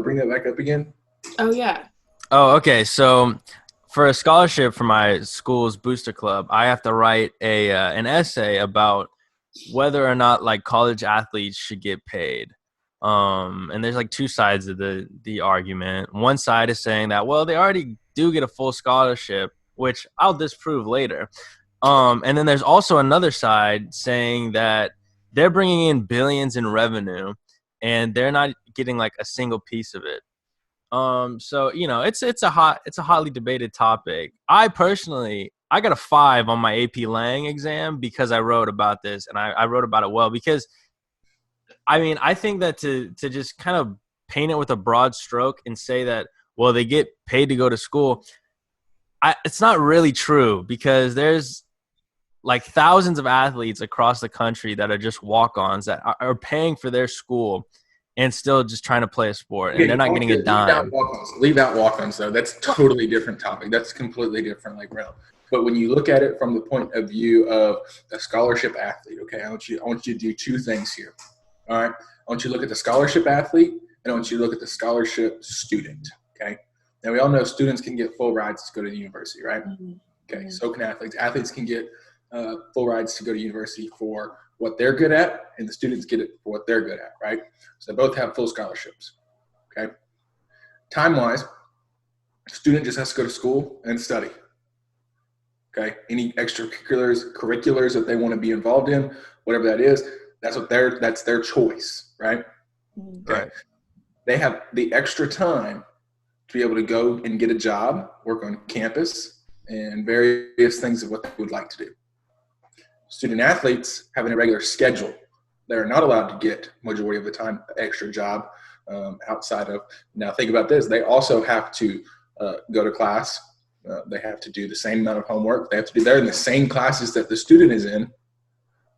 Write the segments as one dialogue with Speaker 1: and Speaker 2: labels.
Speaker 1: bring that back up again?
Speaker 2: Oh, yeah.
Speaker 3: Oh, okay. So for a scholarship for my school's booster club, I have to write an essay about whether or not like college athletes should get paid. And there's like two sides of the argument. One side is saying that, well, they already do get a full scholarship, which I'll disprove later. And then there's also another side saying that they're bringing in billions in revenue and they're not getting like a single piece of it. So it's a hotly debated topic. I personally I got a 5 on my AP Lang exam because I wrote about this, and I wrote about it well because I mean I think that to just kind of paint it with a broad stroke and say that, well, they get paid to go to school, it's not really true, because there's like thousands of athletes across the country that are just walk-ons that are paying for their school and still just trying to play a sport, and they're not getting a dime.
Speaker 1: Leave out walk-ons, though. That's totally different topic. That's completely different, like, realm. But when you look at it from the point of view of a scholarship athlete, okay, I want you to do two things here. All right, I want you to look at the scholarship athlete, and I want you to look at the scholarship student. Okay, now we all know students can get full rides to go to the university, right? Mm-hmm. Okay, so can athletes. Athletes can get full rides to go to university for what they're good at, and the students get it for what they're good at, right? So they both have full scholarships, okay? Time-wise, student just has to go to school and study, okay? Any extracurriculars that they want to be involved in, whatever that is, that's their choice, right? Okay.
Speaker 3: Right.
Speaker 1: They have the extra time to be able to go and get a job, work on campus, and various things of what they would like to do. Student athletes have an irregular schedule. They're not allowed to get majority of the time extra job outside of. Now think about this. They also have to go to class. They have to do the same amount of homework. They're in the same classes that the student is in,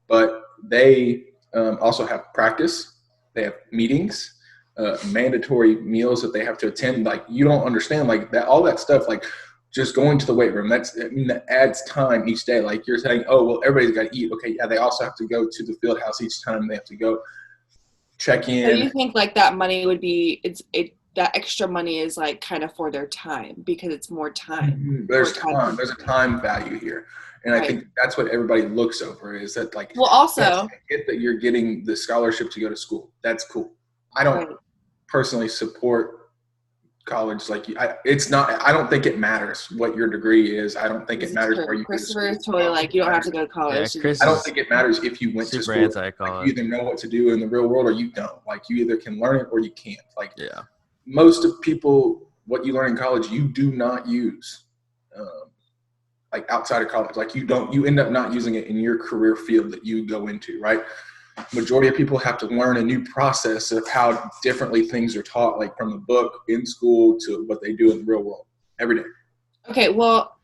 Speaker 1: but they also have practice. They have meetings, mandatory meals that they have to attend. Like, you don't understand, like, that, all that stuff, like just going to the weight room, that adds time each day. Like, you're saying, oh, well, everybody's got to eat. Okay, yeah, they also have to go to the field house each time. They have to go check in.
Speaker 2: So you think like that money would be that extra money is like kind of for their time, because it's more time.
Speaker 1: Mm-hmm. There's a time value here. And right. I think that's what everybody looks over, is that, like,
Speaker 2: well, also
Speaker 1: I get that you're getting the scholarship to go to school. That's cool. I don't personally support college. Like, I don't think it matters what your degree is. I don't think it matters where you go to school.
Speaker 2: Christopher is totally like, you don't have to go to college.
Speaker 3: Yeah,
Speaker 1: I don't think it matters if you went to school. Like, you either know what to do in the real world or you don't. Like, you either can learn it or you can't. Like,
Speaker 3: yeah.
Speaker 1: Most of people, what you learn in college, you do not use. Like, outside of college, like, you end up not using it in your career field that you go into, right? Majority of people have to learn a new process of how differently things are taught, like from the book in school to what they do in the real world every day.
Speaker 2: Okay, well,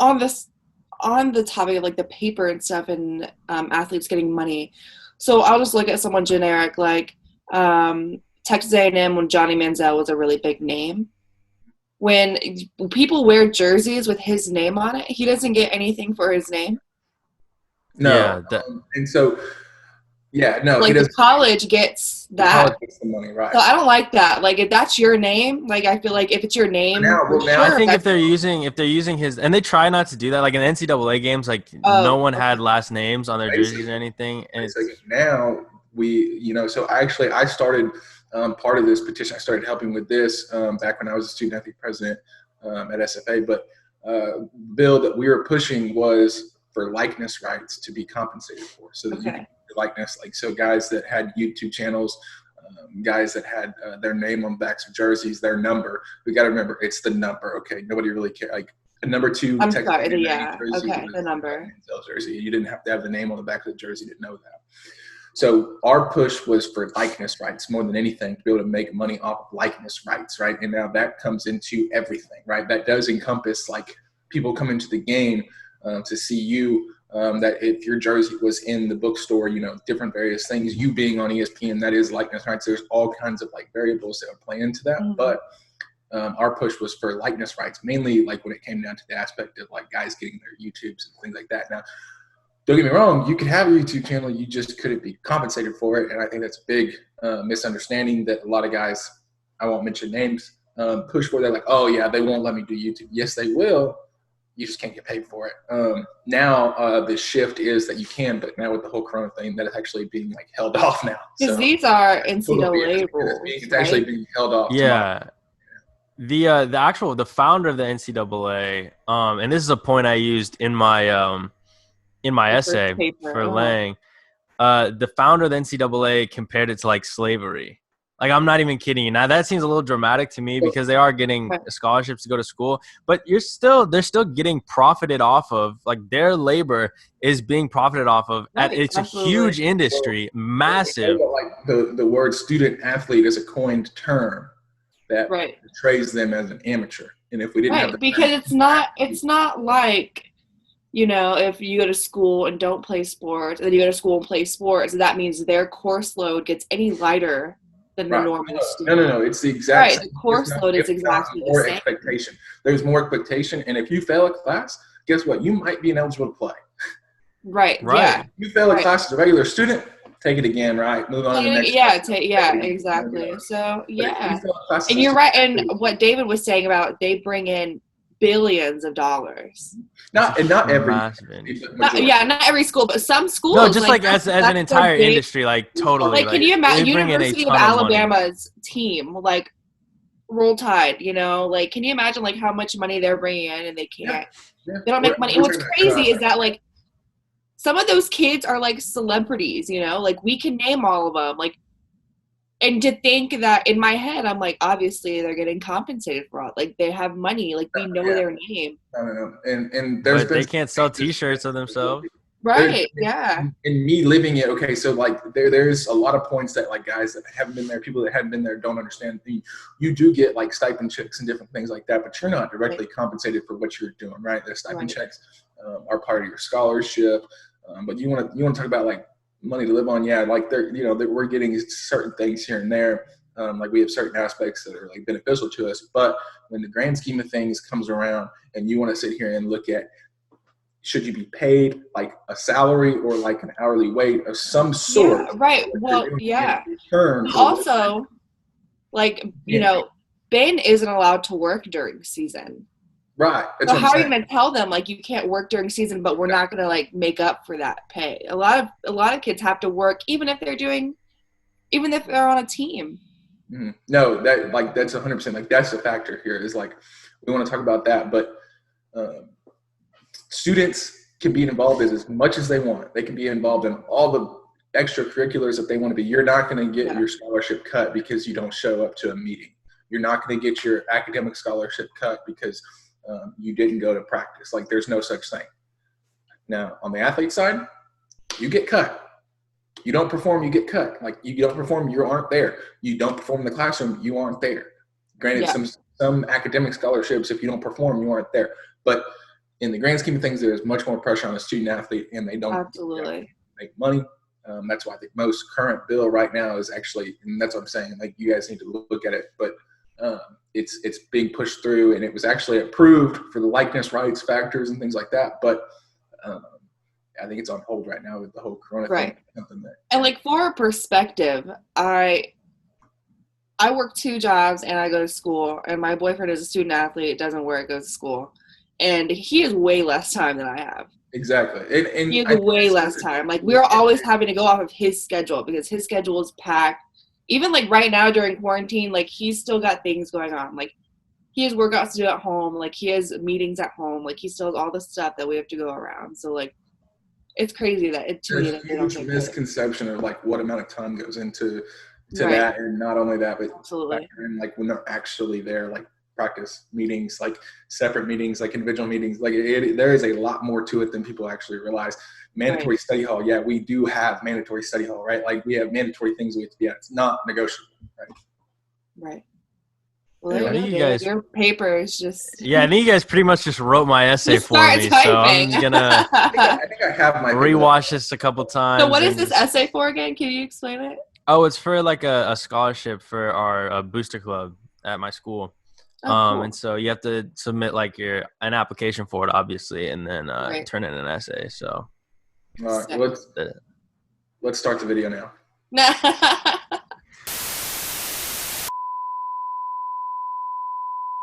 Speaker 2: on the topic of like the paper and stuff and athletes getting money, so I'll just look at someone generic, like Texas A&M when Johnny Manziel was a really big name. When people wear jerseys with his name on it, he doesn't get anything for his name.
Speaker 1: No, and so. Yeah, no.
Speaker 2: Like, the college gets that.
Speaker 1: The college gets the money, right?
Speaker 2: So I don't like that. Like, if that's your name, like, I feel like if it's your name,
Speaker 3: I think if they're using his, and they try not to do that, like in NCAA games, like no one had last names on their jerseys or anything. And
Speaker 1: now so I started part of this petition. I started helping with this back when I was a student athlete president at SFA. But the bill that we were pushing was for likeness rights to be compensated for, so that you can likeness, like, so guys that had YouTube channels, guys that had their name on backs of jerseys, their number. We got to remember, it's the number. Okay, nobody really cares. Like, a number 2.
Speaker 2: I'm sorry, the number.
Speaker 1: Jersey. You didn't have to have the name on the back of the jersey to know that. So our push was for likeness rights more than anything, to be able to make money off of likeness rights, right? And now that comes into everything, right? That does encompass, like, people come into the game to see you. That if your jersey was in the bookstore, different various things, you being on ESPN, that is likeness rights. There's all kinds of, like, variables that would play into that. Mm-hmm. But our push was for likeness rights, mainly, like, when it came down to the aspect of, like, guys getting their YouTubes and things like that. Now, don't get me wrong, you could have a YouTube channel, you just couldn't be compensated for it. And I think that's a big misunderstanding that a lot of guys I won't mention names, push for. They're like, oh yeah, they won't let me do YouTube. Yes, they will. You just can't get paid for it. Now the shift is that you can, but now with the whole Corona thing, that is actually being like held off now.
Speaker 2: Because
Speaker 1: So
Speaker 2: these are NCAA rules.
Speaker 1: it's actually being held off.
Speaker 3: Yeah. The founder of the NCAA, and this is a point I used in my essay for Lang. The founder of the NCAA compared it to like slavery. Like, I'm not even kidding you. Now that seems a little dramatic to me because they are getting scholarships to go to school, but they're still getting profited off of. Like, their labor is being profited off of. It's absolutely a huge industry, massive.
Speaker 1: Like the word student athlete is a coined term that portrays them as an amateur. And if we didn't have
Speaker 2: because it's not like, you know, if you go to school and don't play sports, and then you go to school and play sports, that means their course load gets any lighter than the normal student.
Speaker 1: No. It's the exact same.
Speaker 2: The course load is exactly the same.
Speaker 1: Expectation. There's more expectation, and if you fail a class, guess what? You might be ineligible to play.
Speaker 2: Right. Yeah.
Speaker 1: If you fail a class as a regular student, take it again, right? Move on to the next.
Speaker 2: Exactly. So, and you're right. And what David was saying about they bring in billions of dollars.
Speaker 1: Not every.
Speaker 2: Not every school, but some schools.
Speaker 3: No, just like as an entire industry, like totally.
Speaker 2: Like, can you imagine University of Alabama's team, like Roll Tide? You know, like, can you imagine like how much money they're bringing in and they can't? They don't make money. And what's crazy is that like some of those kids are like celebrities. You know, like we can name all of them. Like, and to think that in my head, I'm like, obviously they're getting compensated for it. Like, they have money. Like, we know their name.
Speaker 1: No. And
Speaker 3: they can't sell T-shirts of themselves.
Speaker 2: Right.
Speaker 1: And me living it. Okay. So like there's a lot of points that like guys that haven't been there, people that haven't been there don't understand. You do get like stipend checks and different things like that, but you're not directly compensated for what you're doing. Right. The stipend checks are part of your scholarship. But you want to talk about like money to live on. Yeah. Like we're getting certain things here and there. Like we have certain aspects that are like beneficial to us, but when the grand scheme of things comes around and you want to sit here and look at, should you be paid like a salary or like an hourly wage of some sort?
Speaker 2: Yeah, right. Well, yeah. Also, like, you know, Ben isn't allowed to work during season.
Speaker 1: Right.
Speaker 2: So how are you going to tell them like you can't work during season, but we're not going to like make up for that pay? A lot of kids have to work even if they're on a team.
Speaker 1: Mm-hmm. No, that's 100%. Like that's a factor here. Is like we want to talk about that, but students can be involved as much as they want. They can be involved in all the extracurriculars that they want to be. You're not going to get your scholarship cut because you don't show up to a meeting. You're not going to get your academic scholarship cut because you didn't go to practice. Like there's no such thing. Now on the athlete side, you get cut. You don't perform, you get cut. Like you don't perform, you aren't there. You don't perform in the classroom, you aren't there. Granted, some academic scholarships, if you don't perform, you aren't there. But in the grand scheme of things, there's much more pressure on a student athlete, and they don't make money. That's why the most current bill right now is actually, and that's what I'm saying. Like you guys need to look at it, but it's being pushed through, and it was actually approved for the likeness rights factors and things like that. But I think it's on hold right now with the whole Corona thing.
Speaker 2: And like for a perspective, I work 2 jobs and I go to school, and my boyfriend is a student athlete, doesn't work, goes to school. And he has way less time than I have.
Speaker 1: Exactly. And
Speaker 2: he has way less time. Like we're always having to go off of his schedule because his schedule is packed. Even like right now during quarantine, like he's still got things going on. Like he has workouts to do at home. Like he has meetings at home. Like he still has all the stuff that we have to go around. So like it's crazy that
Speaker 1: there's a huge misconception of like what amount of time goes into that, and not only that, but and like when they're actually there, like practice meetings, like separate meetings, like individual meetings, like there is a lot more to it than people actually realize. Mandatory study hall, we do have mandatory study hall, right? Like we have mandatory things we have to be at. It's not negotiable, right?
Speaker 2: Well, your paper is just
Speaker 3: I think you guys pretty much just wrote my essay for me, so I'm gonna
Speaker 1: I think I have my
Speaker 3: rewatch this a couple times.
Speaker 2: So what is this essay for again? Can you explain it?
Speaker 3: Oh, it's for like a scholarship for our booster club at my school. Cool. And so you have to submit like an application for it, obviously, and then turn in an essay. So
Speaker 1: all right, let's start the video now.